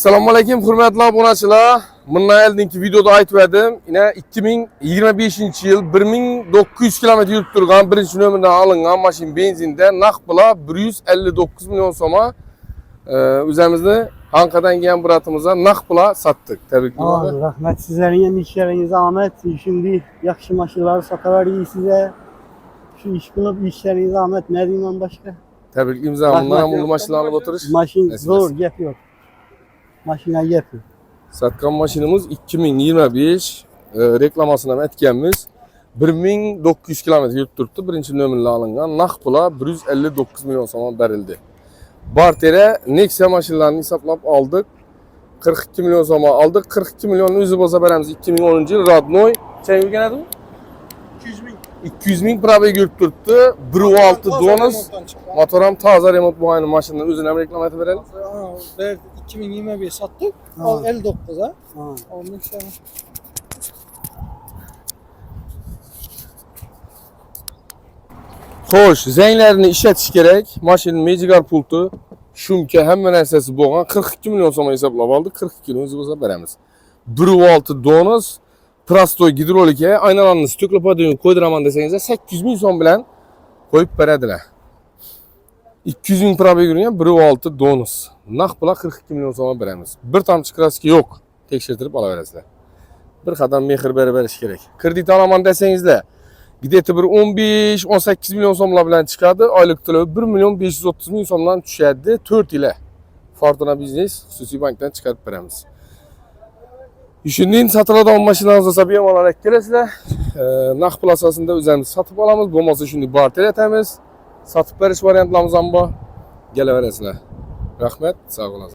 Assalomu alaykum hurmatli obunachilar. Bundan oldingi videoda aytib edim. Yine 2025-yil 1900 km yurib turgan birinchi nomerdan olingan mashin benzinde naq pula 159 milyon so'ma o'zimizni Ankara'dan kelgan buratimizga naq pula sattık. Tebrikler. Rahmet sizlerin işlerinize Ahmet. Şimdi yakışı maşınları sataver size. Şu iş kılıp işlerinize Ahmet. Ne diyeyim ben başka? Tebrik imza. Bundan bu maşinleri alıp oturuş. Maşin zor yapıyor. Maşina yapıyor. Satkan maşinimiz 2025 reklamasına etkimiz 1900 km yurib turibdi. Birinchi nomerli alıngan naq pula 159 milyon so'm berildi. Bartere Nexia maşinlarini hesaplab aldık. 42 milyon so'm aldık. 42 milyonun o'zi bo'lsa beramiz 2010-yil Radnoy. Sen yurgan edi? 200 bin. 200 ming probeg yurib turibdi. 1.6 Donus. Motor ham toza remont bo'lgan mashinani o'zini ham reklama etib beraylik. 2025 sattık. Al 59'a. Onun için Xo'sh, zanglarini ishlatish kerak. Mashinaning mejigar pulti, shumka hamma narsasi bo'lgan 42 milyon so'm hisoblab oldik. 42 ni o'zi bo'lsa beramiz. 1.6 Donus prostoy gidrolika aynalarni stöklopodiyon qo'ydiraman desangiz 800 ming so'm bilan qo'yib beradilar. 200 ming probeg yurgan 1.6 Donus. Naq pula 42 milyon so'm beramiz. Bir tomchi kraska yo'q. Tekshirtirib olaverasizlar. Bir qadam mehr berib berish kerak. Kredit olaman desangizlar, gideti bir 15-18 milyon so'mlar bilan chiqadi. Oylik to'lov 1 milyon 530 ming so'mdan tushadi 4 yil. Fortuna Biznes xususiy bankdan chiqarib beramiz. Shundan sotiladigan mashinalarni olsa bemalol kelasizlar. Naq pul asosida o'zimiz sotib olamiz. Bo'lmasa shunday barter etamiz. Satib berish variantlarimiz ham bor. Kelaverasizlar. Rahmat, sog' bo'ling.